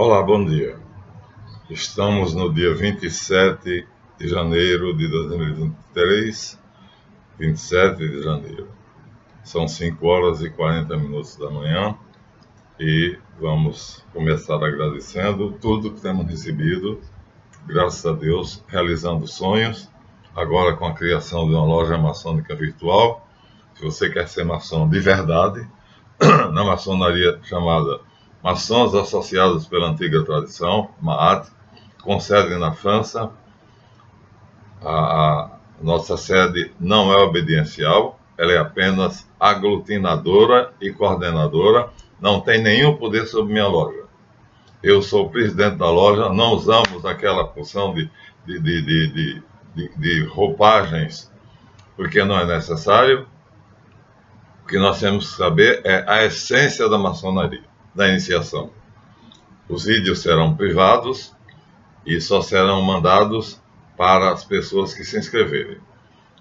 Olá, bom dia. Estamos no dia 27 de janeiro de 2023, 27 de janeiro. São 5 horas e 40 minutos da manhã e vamos começar agradecendo tudo que temos recebido, graças a Deus, realizando sonhos, agora com a criação de uma loja maçônica virtual. Se você quer ser maçom de verdade, na maçonaria chamada Maçons Associados pela Antiga Tradição, MAAT, com sede na França. A nossa sede não é obediencial, ela é apenas aglutinadora e coordenadora, não tem nenhum poder sobre minha loja. Eu sou o presidente da loja, não usamos aquela porção de roupagens, porque não é necessário. O que nós temos que saber é a essência da maçonaria, da iniciação. Os vídeos serão privados e só serão mandados para as pessoas que se inscreverem.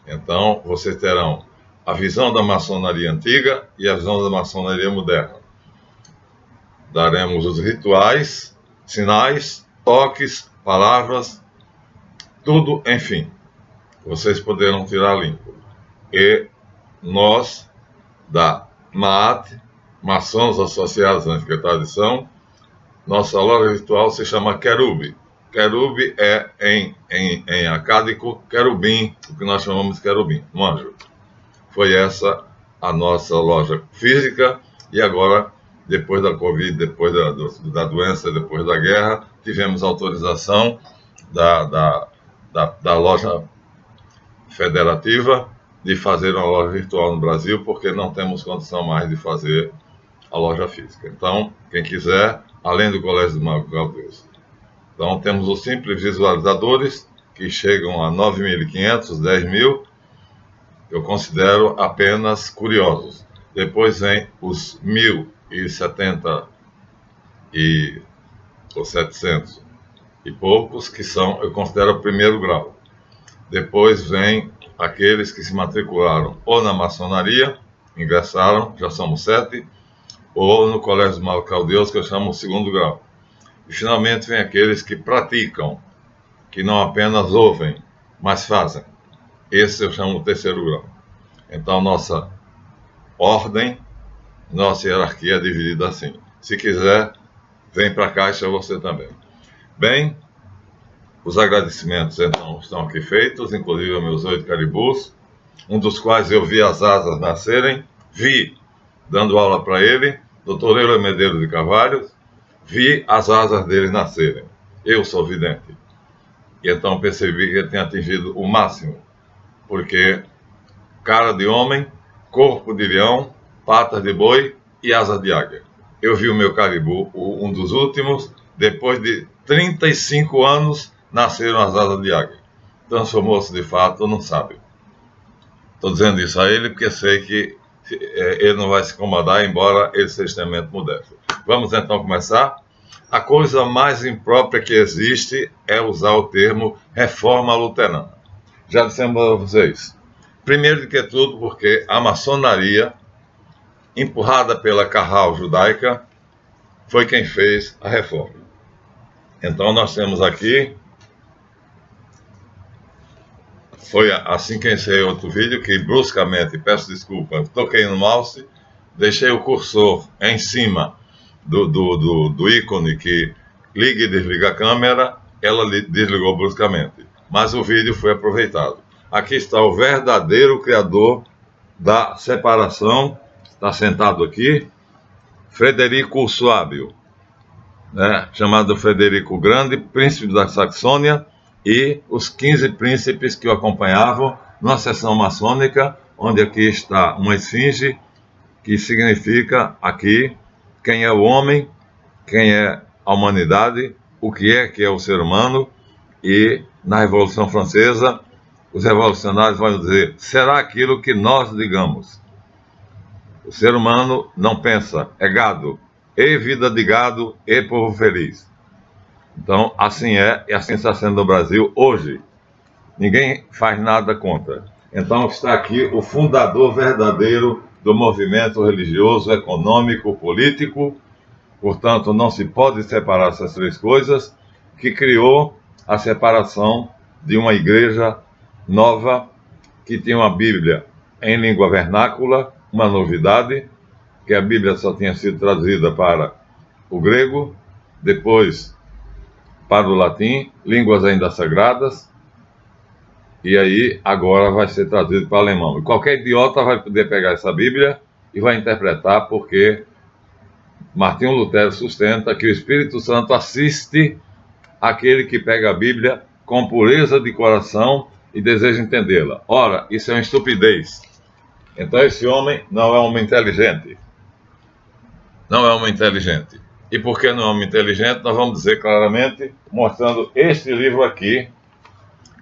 Então, vocês terão a visão da maçonaria antiga e a visão da maçonaria moderna. Daremos os rituais, sinais, toques, palavras, tudo, enfim. Vocês poderão tirar limpo. E nós, da MAAT, Maçons Associados à Antiga Tradição, nossa loja virtual se chama Querube. Querube é, em acádico, querubim, o que nós chamamos de querubim, um anjo. Foi essa a nossa loja física e agora, depois da Covid, depois da doença, depois da guerra, tivemos autorização da loja federativa de fazer uma loja virtual no Brasil, porque não temos condição mais de fazer a loja física. Então, quem quiser, além do Colégio do Mago Caldeus. Então, temos os simples visualizadores, que chegam a 9.500, 10.000, eu considero apenas curiosos. Depois vem os 1.070 ou 700 e poucos, que são, eu considero o primeiro grau. Depois vem aqueles que se matricularam ou na maçonaria, ingressaram, já somos 7, ou no Colégio do Mago Caldeus, que eu chamo o segundo grau. E finalmente vem aqueles que praticam, que não apenas ouvem, mas fazem. Esse eu chamo o terceiro grau. Então, nossa ordem, nossa hierarquia é dividida assim. Se quiser, vem para a caixa você também. Bem, os agradecimentos, então, estão aqui feitos, inclusive aos meus 8 caribus, um dos quais eu vi as asas nascerem, vi, dando aula para ele, Dr. Euler Medeiros de Carvalho, vi as asas dele nascerem. Eu sou vidente. E então percebi que ele tinha atingido o máximo, porque cara de homem, corpo de leão, patas de boi e asas de águia. Eu vi o meu caribu, um dos últimos, depois de 35 anos, nasceram as asas de águia. Transformou-se de fato num sábio. Estou dizendo isso a ele porque sei que ele não vai se incomodar, embora ele seja extremamente modesto. Vamos então começar? A coisa mais imprópria que existe é usar o termo reforma luterana. Já dissemos a vocês. Primeiro de que tudo, porque a maçonaria, empurrada pela Carral judaica, foi quem fez a reforma. Então nós temos aqui, foi assim que encerrei outro vídeo, que bruscamente, peço desculpa, toquei no mouse, deixei o cursor em cima do ícone que liga e desliga a câmera, ela desligou bruscamente. Mas o vídeo foi aproveitado. Aqui está o verdadeiro criador da separação, está sentado aqui, Frederico o Suábio, né, chamado Frederico Grande, príncipe da Saxônia, e os 15 príncipes que o acompanhavam numa sessão maçônica, onde aqui está uma esfinge, que significa aqui quem é o homem, quem é a humanidade, o que é o ser humano. E na Revolução Francesa, os revolucionários vão dizer, será aquilo que nós digamos. O ser humano não pensa, é gado, e vida de gado, e povo feliz. Então, assim é, e assim está sendo no Brasil hoje. Ninguém faz nada contra. Então, está aqui o fundador verdadeiro do movimento religioso, econômico, político, Portanto, não se pode separar essas três coisas, que criou a separação de uma igreja nova que tinha uma Bíblia em língua vernácula, uma novidade, que a Bíblia só tinha sido traduzida para o grego, depois para o latim, línguas ainda sagradas, e aí agora vai ser traduzido para o alemão. E qualquer idiota vai poder pegar essa Bíblia e vai interpretar, porque Martinho Lutero sustenta que o Espírito Santo assiste aquele que pega a Bíblia com pureza de coração e deseja entendê-la. Ora, isso é uma estupidez. Então esse homem não é um homem inteligente. Não é um homem inteligente. E por que não é um homem inteligente? Nós vamos dizer claramente, mostrando este livro aqui,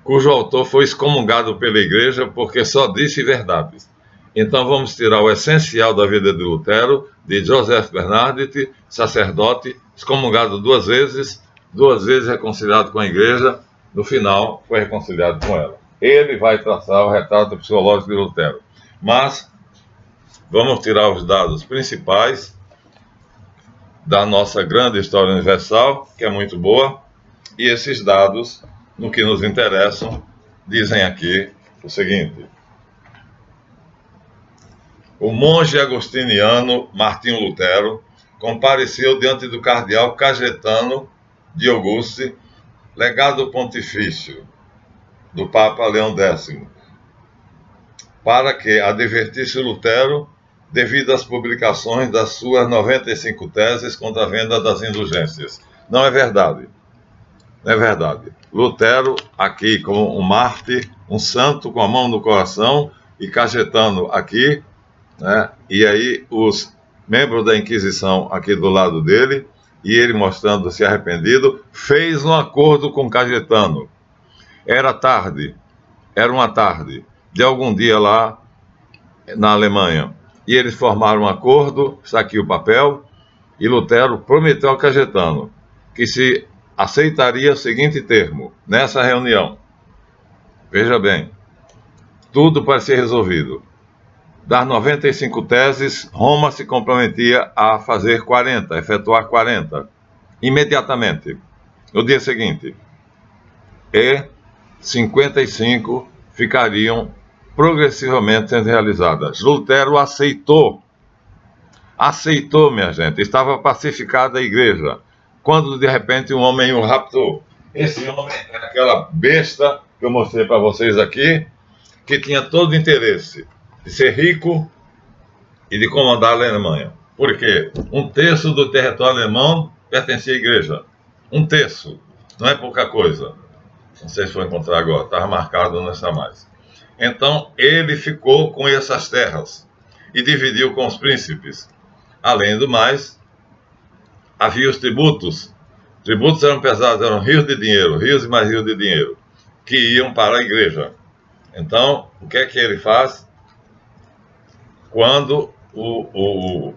cujo autor foi excomungado pela igreja porque só disse verdades. Então vamos tirar o essencial da vida de Lutero, de Joseph Bernadette, sacerdote, excomungado duas vezes reconciliado com a igreja, no final foi reconciliado com ela. Ele vai traçar o retrato psicológico de Lutero. Mas vamos tirar os dados principais da nossa grande história universal, que é muito boa, e esses dados, no que nos interessam, dizem aqui o seguinte: o monge agostiniano Martinho Lutero compareceu diante do cardeal Cajetano de Auguste, legado pontifício do Papa Leão X, para que advertisse Lutero devido às publicações das suas 95 teses contra a venda das indulgências. Não é verdade. Não é verdade. Lutero, aqui como um mártir, um santo com a mão no coração, e Cajetano aqui, né? E aí os membros da Inquisição aqui do lado dele, e ele mostrando-se arrependido, fez um acordo com Cajetano. Era uma tarde de algum dia lá na Alemanha. E eles formaram um acordo, está aqui o papel, e Lutero prometeu ao Cajetano que se aceitaria o seguinte termo, nessa reunião. Veja bem, tudo para ser resolvido. Das 95 teses, Roma se comprometia a fazer 40, efetuar 40, imediatamente, no dia seguinte. E 55 ficariam progressivamente sendo realizadas. Lutero aceitou, minha gente. Estava pacificada a igreja, quando de repente um homem o raptou. Esse homem é aquela besta que eu mostrei para vocês aqui, que tinha todo o interesse de ser rico e de comandar a Alemanha. Por quê? 1/3 do território alemão pertencia à igreja. 1/3. Não é pouca coisa. Não sei se vou encontrar agora. Estava marcado, não está mais. Então, ele ficou com essas terras e dividiu com os príncipes. Além do mais, havia os tributos. Tributos eram pesados, eram rios de dinheiro, rios e mais rios de dinheiro, que iam para a igreja. Então, o que é que ele faz? Quando o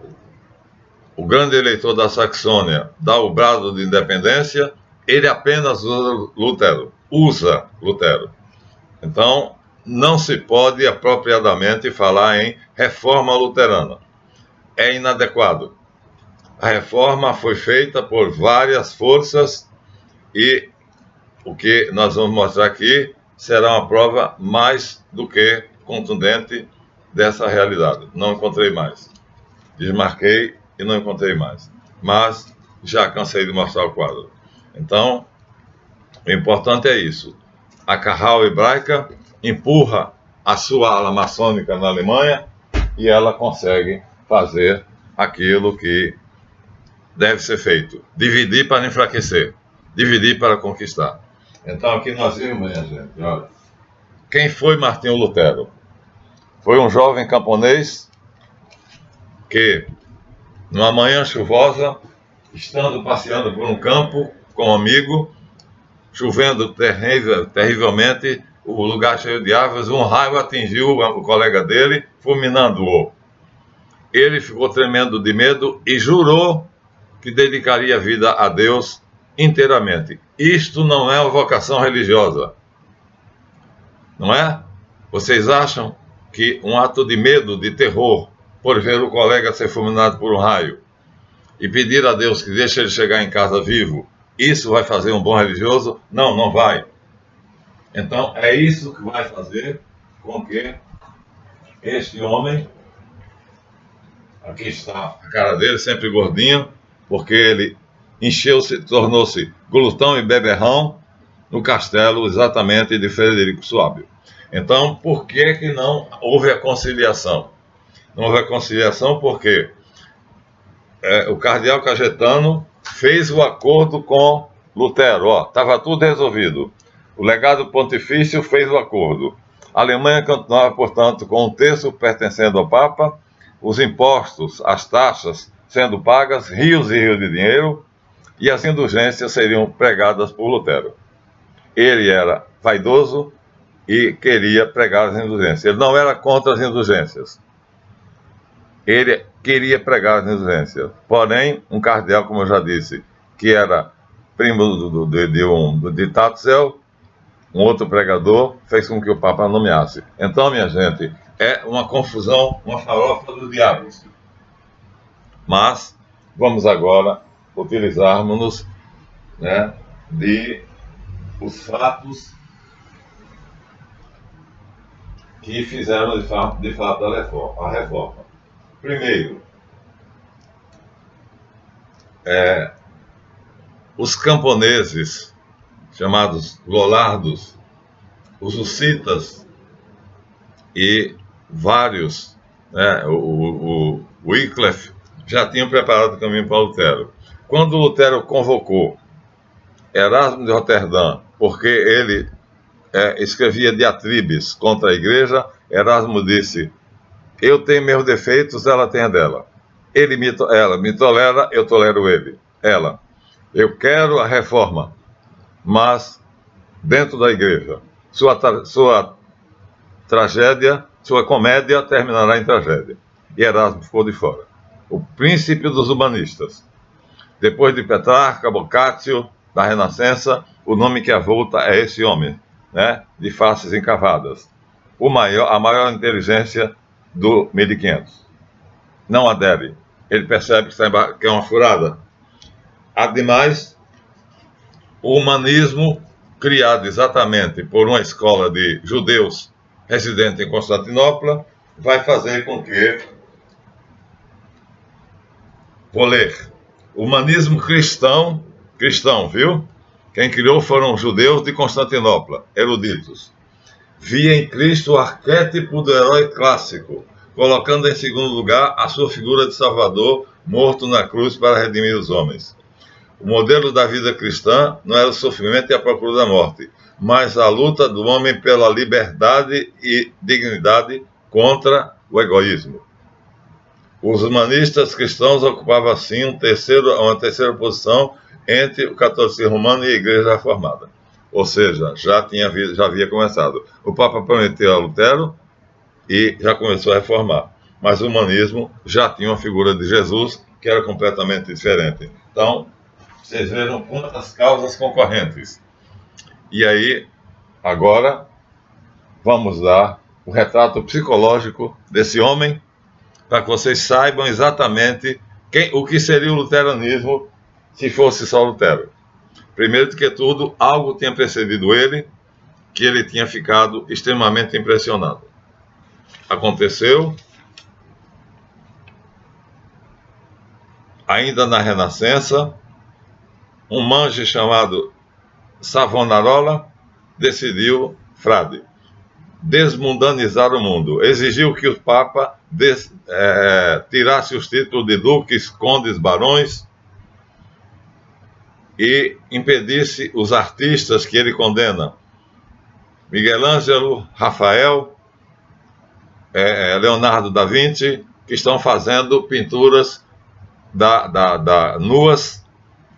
grande eleitor da Saxônia dá o brado de independência, ele apenas usa Lutero. Então, não se pode apropriadamente falar em reforma luterana. É inadequado. A reforma foi feita por várias forças e o que nós vamos mostrar aqui será uma prova mais do que contundente dessa realidade. Não encontrei mais. Desmarquei e não encontrei mais. Mas já cansei de mostrar o quadro. Então, o importante é isso. A Carral hebraica empurra a sua ala maçônica na Alemanha e ela consegue fazer aquilo que deve ser feito. Dividir para enfraquecer. Dividir para conquistar. Então aqui nós vimos, minha gente, olha. Quem foi Martinho Lutero? Foi um jovem camponês que, numa manhã chuvosa, estando passeando por um campo com um amigo, chovendo terrivelmente, o lugar cheio de árvores, um raio atingiu o colega dele, fulminando-o. Ele ficou tremendo de medo e jurou que dedicaria a vida a Deus inteiramente. Isto não é uma vocação religiosa. Não é? Vocês acham que um ato de medo, de terror, por ver o colega ser fulminado por um raio, e pedir a Deus que deixe ele chegar em casa vivo, isso vai fazer um bom religioso? Não, não vai. Então, é isso que vai fazer com que este homem, aqui está a cara dele, sempre gordinho, porque ele encheu-se, tornou-se glutão e beberrão no castelo exatamente de Frederico Suábio. Então, por que não houve a conciliação? Não houve a conciliação porque o cardeal Cajetano fez o acordo com Lutero. Estava tudo resolvido. O legado pontifício fez o acordo. A Alemanha continuava, portanto, com um terço pertencendo ao Papa, os impostos, as taxas sendo pagas, rios e rios de dinheiro, e as indulgências seriam pregadas por Lutero. Ele era vaidoso e queria pregar as indulgências. Ele não era contra as indulgências. Ele queria pregar as indulgências. Porém, um cardeal, como eu já disse, que era primo de Tatzel, um outro pregador, fez com que o Papa nomeasse. Então, minha gente, é uma confusão, uma farofa dos diabos. Mas vamos agora utilizarmos-nos, né, de os fatos que fizeram de fato a reforma. Primeiro, os camponeses, chamados Lollardos, os hussitas e vários, né, o Wycliffe, já tinham preparado o caminho para Lutero. Quando Lutero convocou Erasmo de Roterdã, porque ele escrevia diatribes contra a igreja, Erasmo disse: eu tenho meus defeitos, ela tem a dela. Ela me tolera, eu tolero ele. Ela: eu quero a reforma, mas dentro da igreja. Sua tragédia, sua comédia terminará em tragédia. E Erasmo ficou de fora. O príncipe dos humanistas. Depois de Petrarca, Boccaccio, da Renascença, o nome que avulta é esse homem, né, de faces encavadas. A maior inteligência do 1500. Não adere. Ele percebe que é uma furada. Ademais, o humanismo, criado exatamente por uma escola de judeus residentes em Constantinopla, vai fazer com que... Vou ler. O humanismo cristão, viu? Quem criou foram os judeus de Constantinopla, eruditos. Via em Cristo o arquétipo do herói clássico, colocando em segundo lugar a sua figura de Salvador, morto na cruz para redimir os homens. O modelo da vida cristã não era o sofrimento e a procura da morte, mas a luta do homem pela liberdade e dignidade contra o egoísmo. Os humanistas cristãos ocupavam, assim, uma terceira posição entre o catolicismo romano e a Igreja Reformada. Ou seja, já havia começado. O Papa prometeu a Lutero e já começou a reformar. Mas o humanismo já tinha uma figura de Jesus que era completamente diferente. Então, vocês viram quantas causas concorrentes. E aí, agora, vamos dar o retrato psicológico desse homem, para que vocês saibam exatamente o que seria o luteranismo se fosse só Lutero. Primeiro de que tudo, algo tinha precedido ele, que ele tinha ficado extremamente impressionado. Aconteceu, ainda na Renascença, um monge chamado Savonarola decidiu, frade, desmundanizar o mundo. Exigiu que o Papa tirasse os títulos de duques, condes, barões e impedisse os artistas que ele condena. Miguel Ângelo, Rafael, Leonardo da Vinci, que estão fazendo pinturas nuas,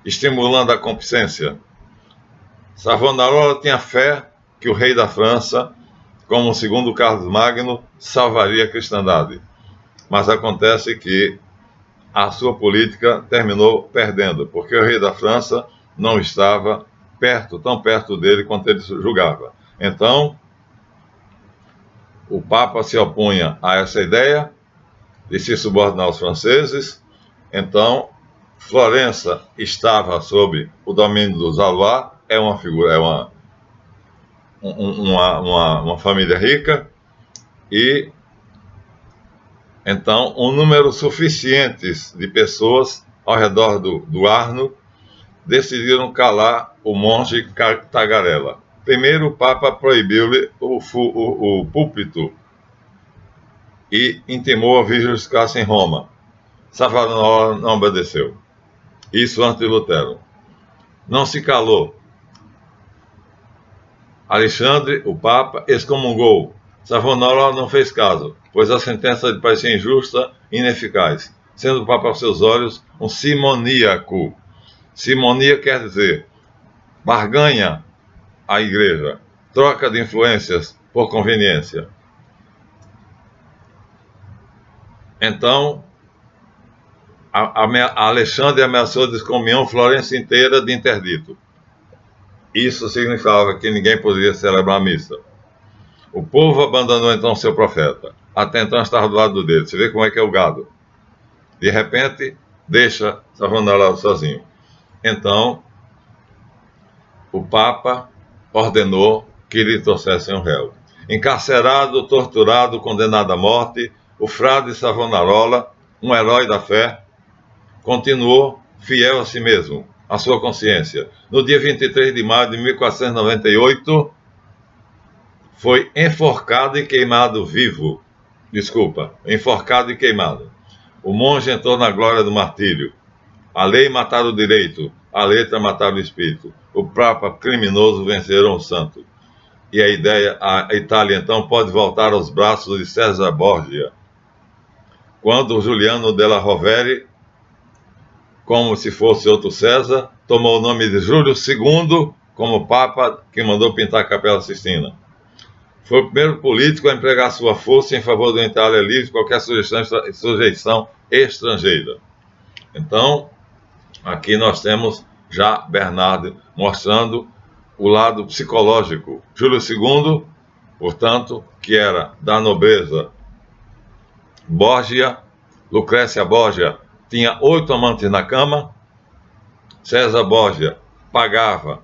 estimulando a concupiscência. Savonarola tinha fé que o rei da França, como segundo Carlos Magno, salvaria a cristandade. Mas acontece que a sua política terminou perdendo, porque o rei da França não estava tão perto dele quanto ele julgava. Então, o Papa se opunha a essa ideia de se subordinar aos franceses. Então, Florença estava sob o domínio dos Valois, é uma figura, uma família rica, e então um número suficiente de pessoas ao redor do Arno decidiram calar o monge Tagarela. Primeiro, o Papa proibiu-lhe o púlpito e intimou a Virgem ficasse em Roma. Savonarola não obedeceu. Isso antes de Lutero. Não se calou. Alexandre, o Papa, excomungou. Savonarola não fez caso, pois a sentença lhe parecia injusta e ineficaz, sendo o Papa aos seus olhos um simoníaco. Simonia quer dizer barganha a igreja, troca de influências por conveniência. Então, Alexandre ameaçou de excomunhão Florença inteira de interdito. Isso significava que ninguém poderia celebrar a missa. O povo abandonou então seu profeta. Até então estava do lado dele. Você vê como é que é o gado. De repente, deixa Savonarola sozinho. Então, o Papa ordenou que lhe trouxessem um réu. Encarcerado, torturado, condenado à morte, o frade Savonarola, um herói da fé, continuou fiel a si mesmo, à sua consciência. No dia 23 de maio de 1498, foi enforcado e queimado vivo. Enforcado e queimado. O monge entrou na glória do martírio. A lei matava o direito, a letra matava o espírito. O Papa criminoso venceram o santo. E a Itália então pode voltar aos braços de César Borgia. Quando Juliano della Rovere, como se fosse outro César, tomou o nome de Júlio II como Papa que mandou pintar a Capela Sistina. Foi o primeiro político a empregar sua força em favor da Itália livre de qualquer sujeição estrangeira. Então, aqui nós temos já Bernardo mostrando o lado psicológico. Júlio II, portanto, que era da nobreza Borgia, Lucrécia Borgia tinha 8 amantes na cama, César Borgia pagava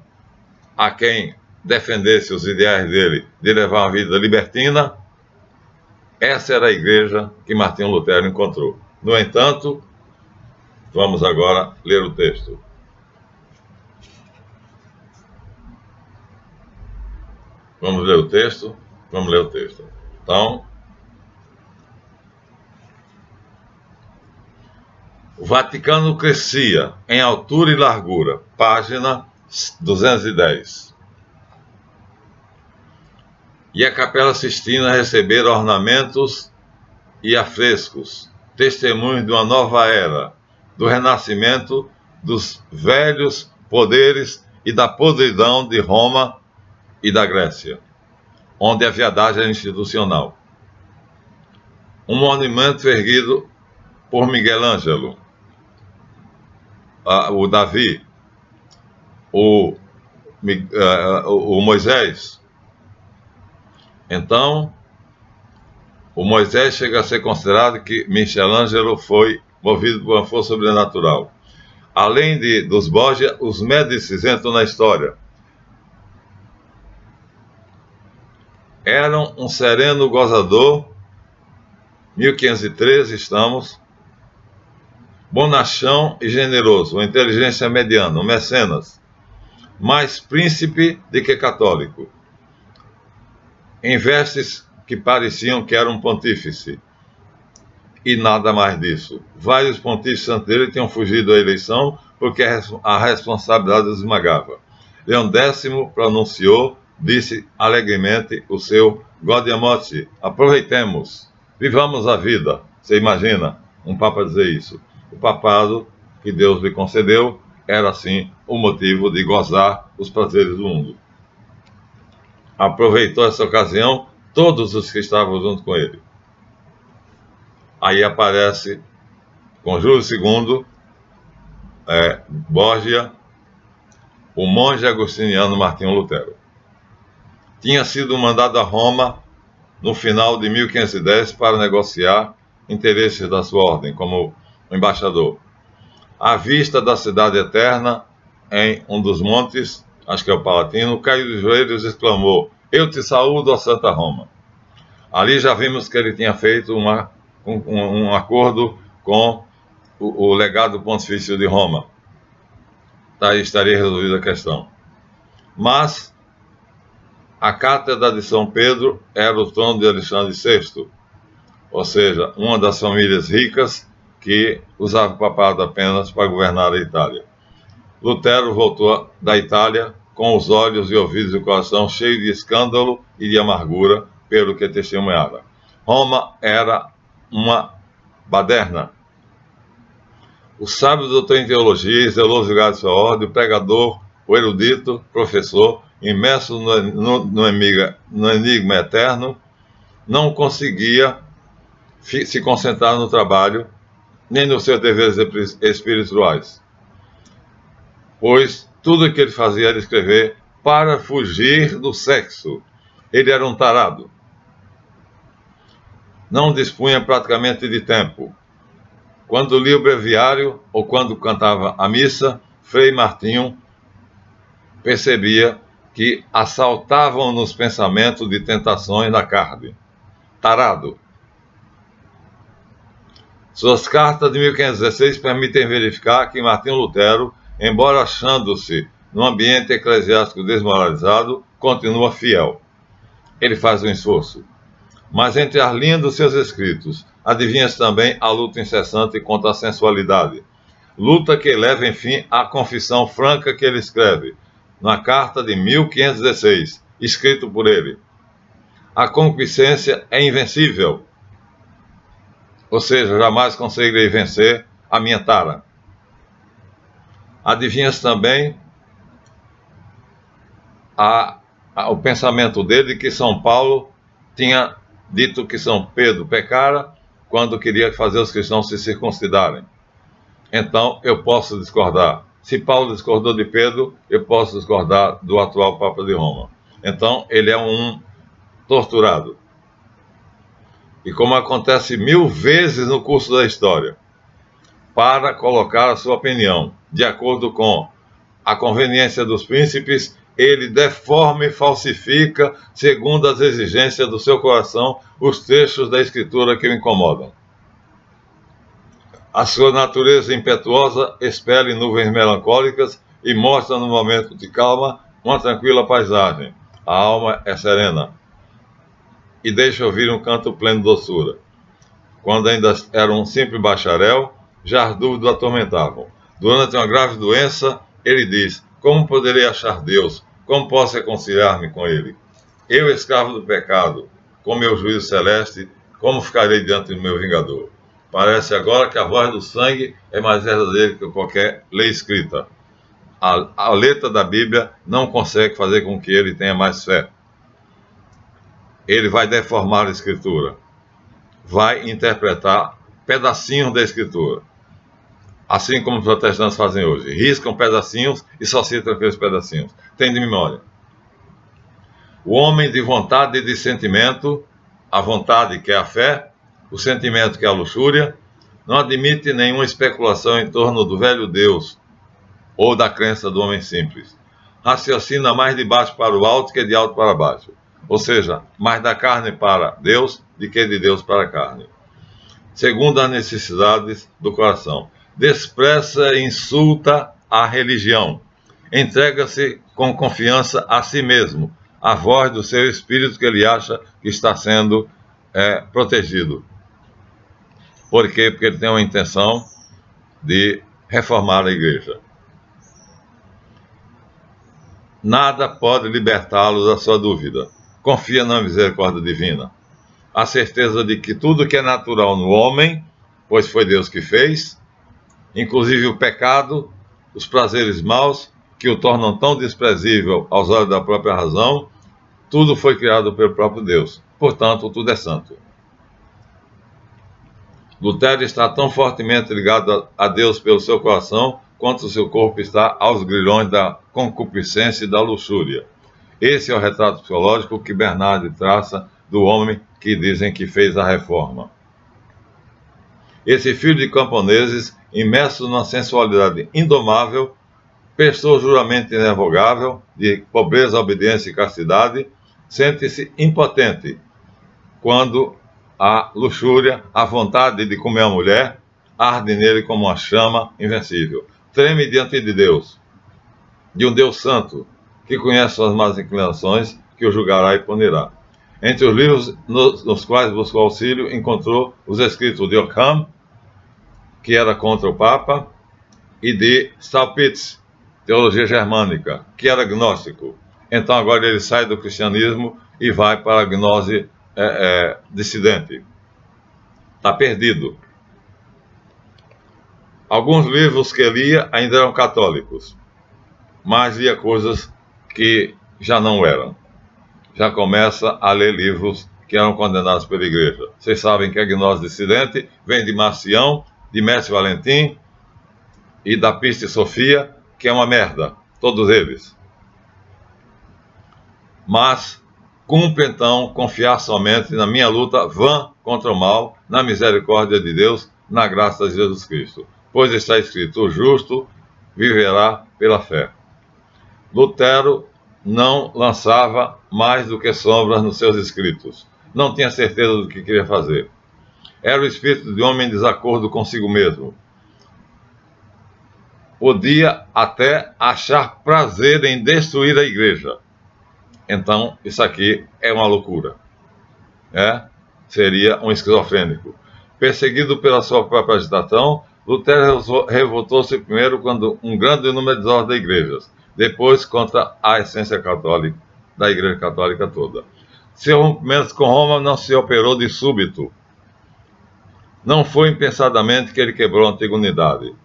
a quem defendesse os ideais dele de levar uma vida libertina. Essa era a igreja que Martinho Lutero encontrou. No entanto, vamos agora ler o texto. Vamos ler o texto? Vamos ler o texto. Então, o Vaticano crescia em altura e largura. Página 210. E a Capela Sistina recebera ornamentos e afrescos, testemunhos de uma nova era, do renascimento dos velhos poderes e da podridão de Roma e da Grécia, onde a viadagem era institucional. Um monumento erguido por Miguel Ângelo, o Davi, o Moisés. Então, o Moisés chega a ser considerado que Michelangelo foi movido por uma força sobrenatural. Além dos Borgia, os Médicis entram na história. Eram um sereno gozador, 1513 estamos, bonachão e generoso, uma inteligência mediana, um mecenas, mais príncipe do que católico, em vestes que pareciam que era um pontífice, e nada mais disso. Vários pontífices antes dele tinham fugido da eleição porque a responsabilidade os esmagava. Leão X pronunciou, disse alegremente o seu Gaudiamote, aproveitemos, vivamos a vida. Você imagina um Papa dizer isso? O papado que Deus lhe concedeu era, assim, o motivo de gozar os prazeres do mundo. Aproveitou essa ocasião todos os que estavam junto com ele. Aí aparece, com Júlio II, Borgia, o monge agostiniano Martinho Lutero. Tinha sido mandado a Roma no final de 1510 para negociar interesses da sua ordem, como embaixador. à vista da cidade eterna, em um dos montes, acho que é o Palatino, caiu de joelhos e exclamou: Eu te saúdo, ó Santa Roma. Ali já vimos que ele tinha feito um acordo com o legado pontifício de Roma. Daí estaria resolvida a questão. Mas a cátedra de São Pedro era o trono de Alexandre VI, ou seja, uma das famílias ricas que usava o papado apenas para governar a Itália. Lutero voltou da Itália com os olhos e ouvidos e o coração cheios de escândalo e de amargura pelo que testemunhara. Roma era uma baderna. O sábio doutor em teologia, zeloso ligado à sua ordem, o pregador, o erudito, professor, imerso no enigma eterno, não conseguia se concentrar no trabalho, nem nos seus deveres espirituais, pois tudo o que ele fazia era escrever para fugir do sexo. Ele era um tarado. Não dispunha praticamente de tempo. Quando lia o breviário ou quando cantava a missa, Frei Martinho percebia que assaltavam nos pensamentos de tentações da carne. Tarado. Suas cartas de 1516 permitem verificar que Martinho Lutero, embora achando-se num ambiente eclesiástico desmoralizado, continua fiel. Ele faz um esforço. Mas entre as linhas dos seus escritos, adivinha-se também a luta incessante contra a sensualidade. Luta que leva, enfim, à confissão franca que ele escreve, na carta de 1516, escrito por ele. A concupiscência é invencível, ou seja, jamais conseguirei vencer a minha tara. Adivinha-se também o pensamento dele de que São Paulo tinha dito que São Pedro pecara quando queria fazer os cristãos se circuncidarem. Então, eu posso discordar. Se Paulo discordou de Pedro, eu posso discordar do atual Papa de Roma. Então, ele é um torturado. E como acontece 1000 vezes no curso da história, para colocar a sua opinião de acordo com a conveniência dos príncipes, ele deforma e falsifica, segundo as exigências do seu coração, os trechos da escritura que o incomodam. A sua natureza impetuosa expele nuvens melancólicas e mostra no momento de calma uma tranquila paisagem. A alma é serena e deixa ouvir um canto pleno de doçura. Quando ainda era um simples bacharel, já as dúvidas o atormentavam. Durante uma grave doença, ele diz: como poderei achar Deus? Como posso reconciliar-me com Ele? Eu, escravo do pecado, com meu juízo celeste, como ficarei diante do meu vingador? Parece agora que a voz do sangue é mais verdadeira que qualquer lei escrita. A letra da Bíblia não consegue fazer com que ele tenha mais fé. Ele vai deformar a Escritura. Vai interpretar pedacinhos da Escritura. Assim como os protestantes fazem hoje. Riscam pedacinhos e só citam aqueles pedacinhos. Tem de memória. O homem de vontade e de sentimento, a vontade que é a fé, o sentimento que é a luxúria, não admite nenhuma especulação em torno do velho Deus ou da crença do homem simples. Raciocina mais de baixo para o alto que de alto para baixo. Ou seja, mais da carne para Deus do que de Deus para a carne. Segundo as necessidades do coração. Despreza e insulta a religião. Entrega-se com confiança a si mesmo, à voz do seu espírito que ele acha que está sendo protegido. Por quê? Porque ele tem uma intenção de reformar a igreja. Nada pode libertá-lo da sua dúvida. Confia na misericórdia divina. A certeza de que tudo que é natural no homem, pois foi Deus que fez, inclusive o pecado, os prazeres maus, que o tornam tão desprezível aos olhos da própria razão, tudo foi criado pelo próprio Deus. Portanto, tudo é santo. Lutero está tão fortemente ligado a Deus pelo seu coração, quanto o seu corpo está aos grilhões da concupiscência e da luxúria. Esse é o retrato psicológico que Bernardi traça do homem que dizem que fez a reforma. Esse filho de camponeses imerso numa sensualidade indomável, prestou juramento inervogável de pobreza, obediência e castidade, sente-se impotente quando a luxúria, a vontade de comer a mulher, arde nele como uma chama invencível. Treme diante de Deus, de um Deus santo, que conhece suas más inclinações, que o julgará e punirá. Entre os livros nos quais buscou auxílio, encontrou os escritos de Ockham, que era contra o Papa, e de Staupitz, Teologia Germânica, que era gnóstico. Então agora ele sai do cristianismo e vai para a gnose dissidente. Está perdido. Alguns livros que lia ainda eram católicos, mas lia coisas que já não eram. Já começa a ler livros que eram condenados pela igreja. Vocês sabem que a gnose dissidente vem de Marcião, de Mestre Valentim e da Piste Sofia, que é uma merda, todos eles. Mas cumpre então confiar somente na minha luta vã contra o mal, na misericórdia de Deus, na graça de Jesus Cristo. Pois está escrito, o justo viverá pela fé. Lutero não lançava mais do que sombras nos seus escritos. Não tinha certeza do que queria fazer. Era o espírito de homem em desacordo consigo mesmo. Podia até achar prazer em destruir a igreja. Então, isso aqui é uma loucura. Seria um esquizofrênico. Perseguido pela sua própria agitação, Lutero revoltou-se primeiro quando um grande número de desordem de igrejas, depois contra a essência católica, da Igreja Católica toda. Seu rompimento com Roma não se operou de súbito. Não foi impensadamente que ele quebrou a antiga unidade.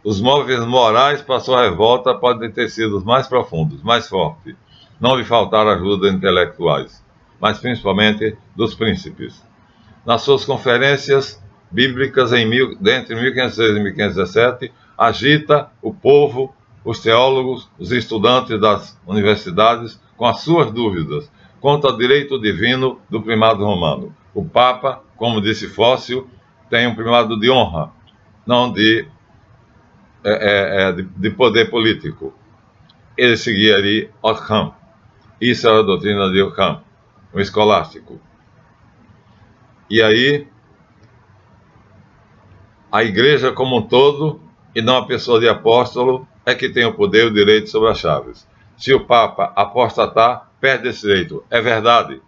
Os móveis morais para sua revolta podem ter sido os mais profundos, mais fortes. Não lhe faltaram ajuda intelectuais, mas principalmente dos príncipes. Nas suas conferências bíblicas entre 1506 e 1517, agita o povo, os teólogos, os estudantes das universidades com as suas dúvidas quanto ao direito divino do primado romano. O Papa, como disse Fóssil, tem um primado de honra, não de poder político. Ele seguia ali Ockham. Isso era a doutrina de Ockham, um escolástico. E aí, a igreja como um todo, e não a pessoa de apóstolo, é que tem o poder e o direito sobre as chaves. Se o Papa apostatar, perde esse direito. É verdade.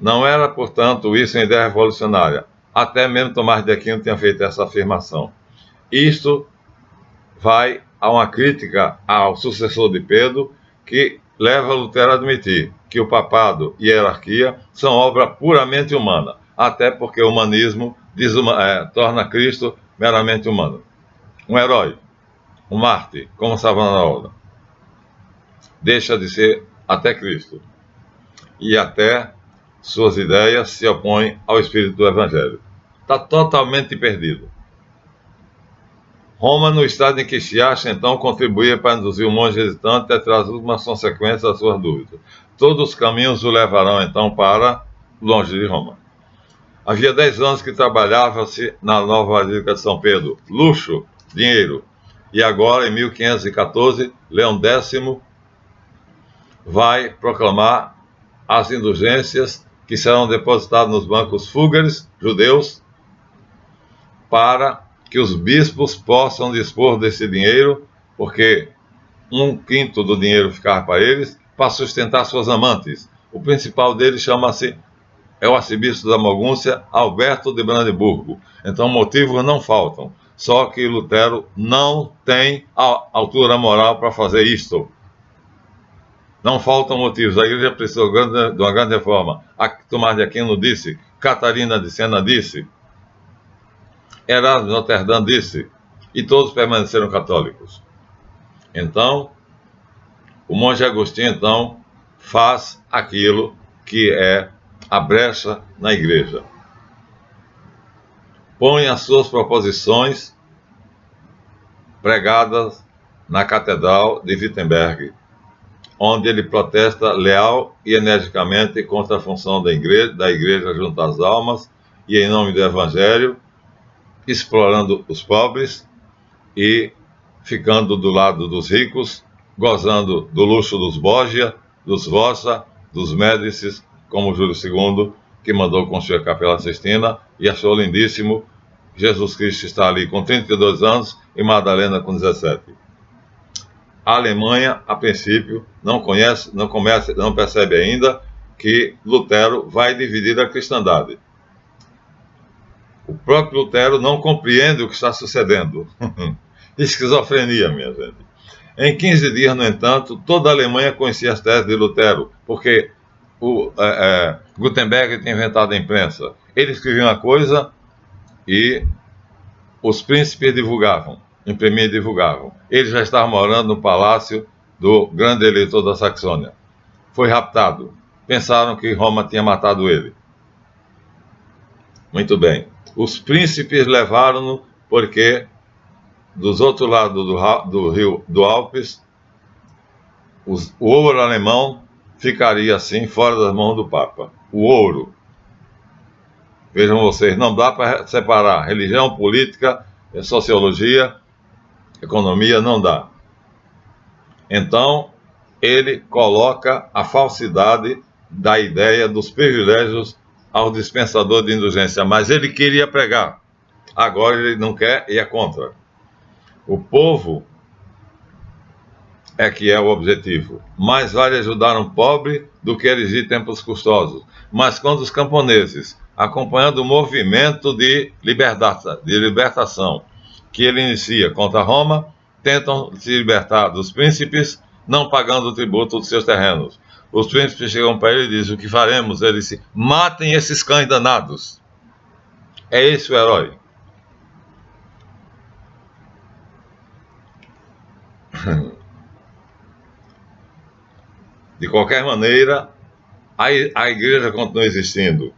Não era, portanto, isso uma ideia revolucionária. Até mesmo Tomás de Aquino tinha feito essa afirmação. Isto vai a uma crítica ao sucessor de Pedro, que leva Lutero a admitir que o papado e a hierarquia são obra puramente humana, até porque o humanismo torna Cristo meramente humano. Um herói, um mártir, como Savonarola. Deixa de ser até Cristo. E até suas ideias se opõem ao espírito do Evangelho. Está totalmente perdido. Roma, no estado em que se acha, então, contribuía para induzir o monge hesitante a trazer algumas consequências das suas dúvidas. Todos os caminhos o levarão, então, para longe de Roma. Havia 10 anos que trabalhava-se na nova Basílica de São Pedro. Luxo, dinheiro. E agora, em 1514, Leão X vai proclamar as indulgências que serão depositadas nos bancos fúlgares, judeus, para que os bispos possam dispor desse dinheiro, porque 1/5 do dinheiro ficava para eles, para sustentar suas amantes. O principal deles é o arcebispo da Mogúncia, Alberto de Brandeburgo. Então motivos não faltam, só que Lutero não tem a altura moral para fazer isto. Não faltam motivos. A igreja precisou de uma grande reforma. Tomás de Aquino disse, Catarina de Sena disse, Erasmo de Notre Dame disse, e todos permaneceram católicos. Então, o monge Agostinho, então, faz aquilo que é a brecha na igreja. Põe as suas proposições pregadas na Catedral de Wittenberg, onde ele protesta leal e energicamente contra a função da igreja junto às almas e em nome do Evangelho, explorando os pobres e ficando do lado dos ricos, gozando do luxo dos Borgia, dos Rosa, dos Médicis, como Júlio II, que mandou construir a Capela Sistina e achou lindíssimo. Jesus Cristo está ali com 32 anos e Madalena com 17. A Alemanha, a princípio, não percebe ainda que Lutero vai dividir a cristandade. O próprio Lutero não compreende o que está sucedendo. Esquizofrenia, minha gente. Em 15 dias, no entanto, toda a Alemanha conhecia as teses de Lutero, porque Gutenberg tinha inventado a imprensa. Ele escrevia uma coisa e os príncipes divulgavam, imprimiam e divulgavam. Ele já estava morando no palácio do grande eleitor da Saxônia. Foi raptado. Pensaram que Roma tinha matado ele. Muito bem. Os príncipes levaram-no porque dos outros lados do rio do Alpes, o ouro alemão ficaria assim fora das mãos do Papa. O ouro. Vejam vocês, não dá para separar religião, política, sociologia, economia, não dá. Então, ele coloca a falsidade da ideia dos privilégios ao dispensador de indulgência, mas ele queria pregar. Agora ele não quer e é contra. O povo é que é o objetivo. Mais vale ajudar um pobre do que erigir templos custosos. Mas quando os camponeses, acompanhando o movimento de libertação que ele inicia contra Roma, tentam se libertar dos príncipes, não pagando o tributo dos seus terrenos. Os príncipes chegam para ele e dizem: o que faremos? Ele disse: matem esses cães danados. É esse o herói. De qualquer maneira, a igreja continua existindo.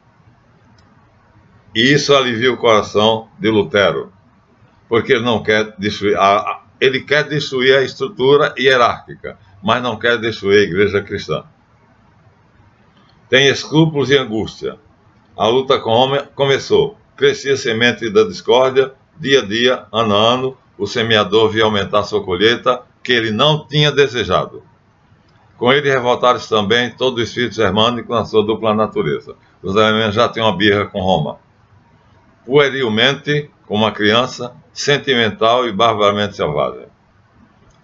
E isso alivia o coração de Lutero, porque ele não quer destruir, ele quer destruir a estrutura hierárquica, mas não quer destruir a igreja cristã. Tem escrúpulos e angústia. A luta com Roma começou. Crescia a semente da discórdia, dia a dia, ano a ano, o semeador via aumentar sua colheita, que ele não tinha desejado. Com ele revoltaram-se também todo o espírito germânico na sua dupla natureza. Os alemães já tinham uma birra com Roma. Puerilmente, como uma criança, sentimental e barbaramente selvagem.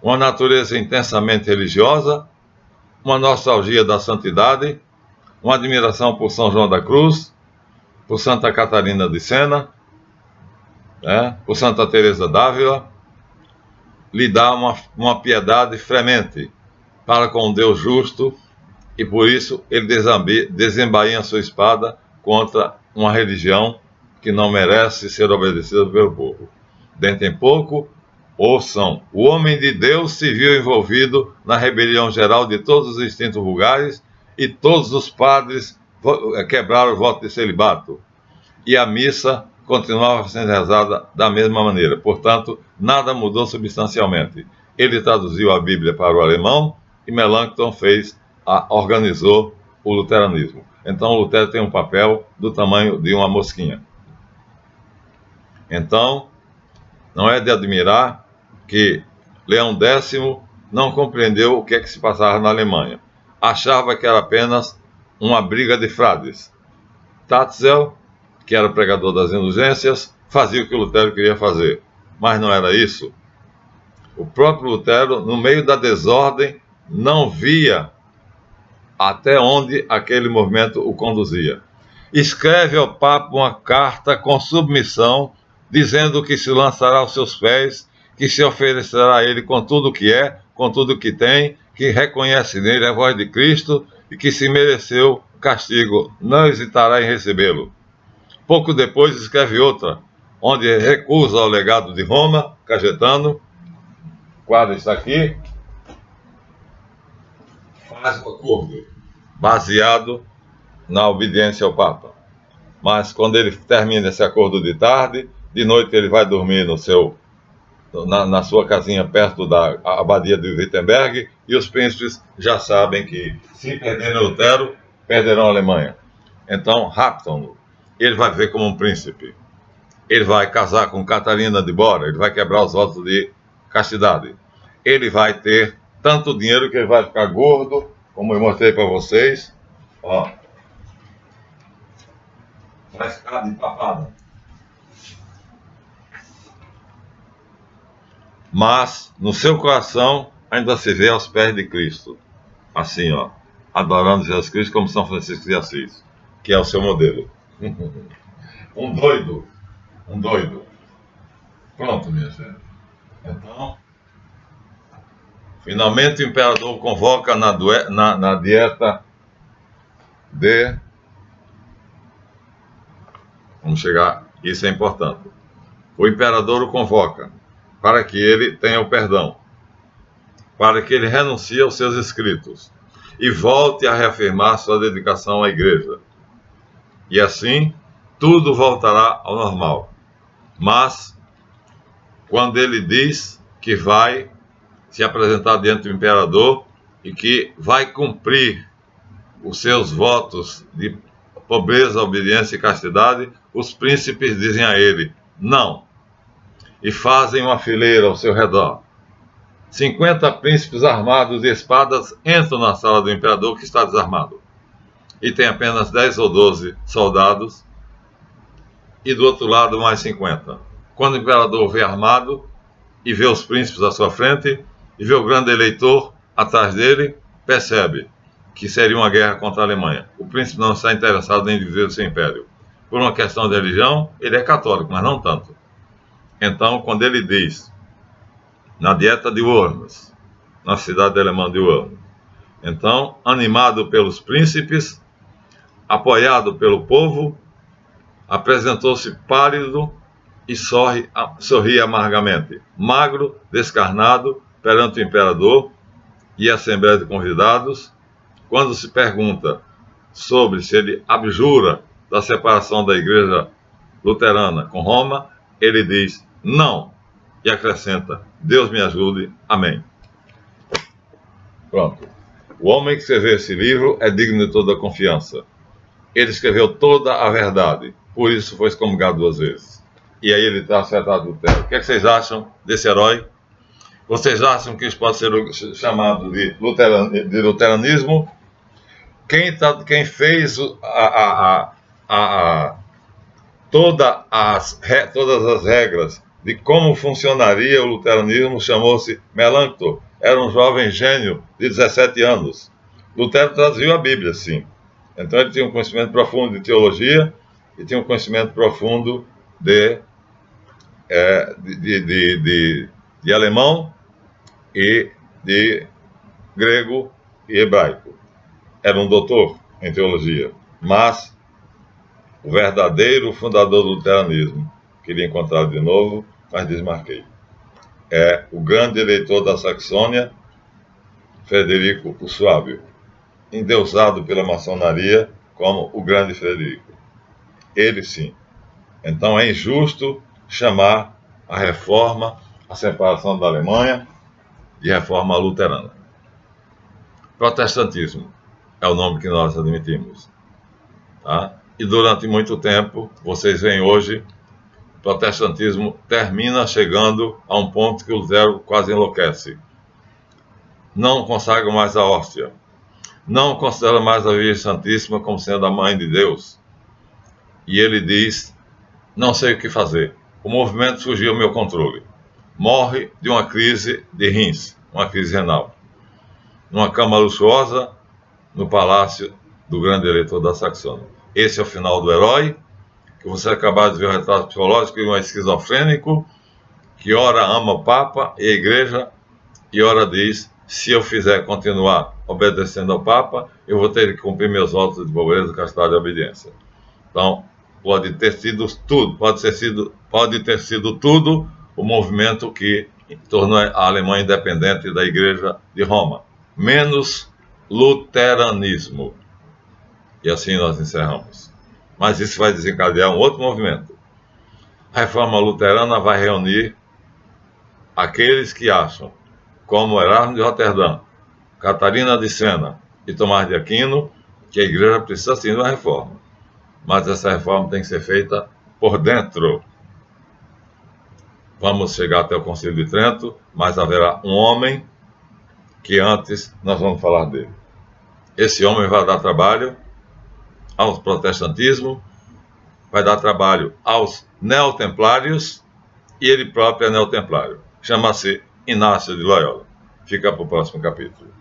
Uma natureza intensamente religiosa, uma nostalgia da santidade, uma admiração por São João da Cruz, por Santa Catarina de Sena, por Santa Teresa d'Ávila, lhe dá uma piedade fremente para com um Deus justo, e por isso ele desembainha sua espada contra uma religião que não merece ser obedecida pelo povo. Dentro em pouco, ouçam, o homem de Deus se viu envolvido na rebelião geral de todos os instintos vulgares, e todos os padres quebraram o voto de celibato. E a missa continuava sendo rezada da mesma maneira. Portanto, nada mudou substancialmente. Ele traduziu a Bíblia para o alemão e Melanchthon organizou o luteranismo. Então, o Lutero tem um papel do tamanho de uma mosquinha. Então, não é de admirar que Leão X não compreendeu o que é que se passava na Alemanha. Achava que era apenas uma briga de frades. Tatzel, que era pregador das indulgências, fazia o que Lutero queria fazer. Mas não era isso. O próprio Lutero, no meio da desordem, não via até onde aquele movimento o conduzia. Escreve ao Papa uma carta com submissão, dizendo que se lançará aos seus pés, que se oferecerá a ele com tudo o que é, com tudo o que tem, que reconhece nele a voz de Cristo e que, se mereceu castigo, não hesitará em recebê-lo. Pouco depois escreve outra, onde recusa o legado de Roma, Cajetano, o quadro está aqui, faz um acordo baseado na obediência ao Papa. Mas quando ele termina esse acordo de tarde, de noite ele vai dormir na sua casinha perto da abadia de Wittenberg, e os príncipes já sabem que, se perderem Lutero, perderão a Alemanha. Então, raptam-no. Ele vai viver como um príncipe. Ele vai casar com Catarina de Bora, ele vai quebrar os votos de castidade. Ele vai ter tanto dinheiro que ele vai ficar gordo, como eu mostrei para vocês. Ó. Frescado e papada. Mas no seu coração ainda se vê aos pés de Cristo. Assim, ó, adorando Jesus Cristo como São Francisco de Assis, que é o seu modelo. Um doido. Pronto, minha gente. Então, finalmente o imperador convoca na dieta de... Vamos chegar, isso é importante. O imperador o convoca para que ele tenha o perdão, para que ele renuncie aos seus escritos e volte a reafirmar sua dedicação à igreja. E assim, tudo voltará ao normal. Mas, quando ele diz que vai se apresentar diante do imperador e que vai cumprir os seus votos de pobreza, obediência e castidade, os príncipes dizem a ele, não, e fazem uma fileira ao seu redor. 50 príncipes armados de espadas entram na sala do imperador, que está desarmado, e tem apenas 10 ou 12 soldados, e do outro lado mais 50. Quando o imperador vê armado, e vê os príncipes à sua frente, e vê o grande eleitor atrás dele, percebe que seria uma guerra contra a Alemanha. O príncipe não está interessado em viver o seu império. Por uma questão de religião, ele é católico, mas não tanto. Então, quando ele diz, na dieta de Worms, na cidade alemã de Worms, então, animado pelos príncipes, apoiado pelo povo, apresentou-se pálido e sorri amargamente, magro, descarnado, perante o imperador e a assembleia de convidados. Quando se pergunta sobre se ele abjura da separação da igreja luterana com Roma, ele diz não e acrescenta, Deus me ajude, amém. Pronto. O homem que escreveu esse livro é digno de toda confiança. Ele escreveu toda a verdade, por isso foi excomungado 2 vezes. E aí ele está acertado do terra. O que vocês acham desse herói? Vocês acham que isso pode ser chamado de luteranismo? Quem fez todas as regras de como funcionaria o luteranismo chamou-se Melancthon. Era um jovem gênio de 17 anos. Lutero traduziu a Bíblia, sim. Então ele tinha um conhecimento profundo de teologia e tinha um conhecimento profundo de alemão e de grego e hebraico. Era um doutor em teologia, mas o verdadeiro fundador do luteranismo, queria encontrar de novo, mas desmarquei, é o grande eleitor da Saxônia, Frederico o Suábio, endeusado pela maçonaria como o grande Frederico. Ele sim. Então é injusto chamar a reforma, a separação da Alemanha, de reforma luterana. Protestantismo é o nome que nós admitimos. Tá? E durante muito tempo, vocês veem hoje, o protestantismo termina chegando a um ponto que o Lutero quase enlouquece. Não consagra mais a hóstia. Não considera mais a Virgem Santíssima como sendo a Mãe de Deus. E ele diz, não sei o que fazer. O movimento fugiu ao meu controle. Morre de uma crise de rins, uma crise renal. Numa cama luxuosa, no palácio do grande eleitor da Saxônia. Esse é o final do herói, que você acabaram de ver o retrato psicológico de um esquizofrênico, que ora ama o Papa e a Igreja, e ora diz, se eu fizer continuar obedecendo ao Papa, eu vou ter que cumprir meus votos de pobreza, castidade e obediência. Então, pode ter sido tudo o movimento que tornou a Alemanha independente da Igreja de Roma, menos luteranismo. E assim nós encerramos. Mas isso vai desencadear um outro movimento. A reforma luterana vai reunir aqueles que acham, como Erasmo de Roterdã, Catarina de Sena e Tomás de Aquino, que a igreja precisa sim de uma reforma. Mas essa reforma tem que ser feita por dentro. Vamos chegar até o Concílio de Trento, mas haverá um homem que antes nós vamos falar dele. Esse homem vai dar trabalho ao protestantismo, vai dar trabalho aos neotemplários, e ele próprio é neotemplário. Chama-se Inácio de Loyola. Fica para o próximo capítulo.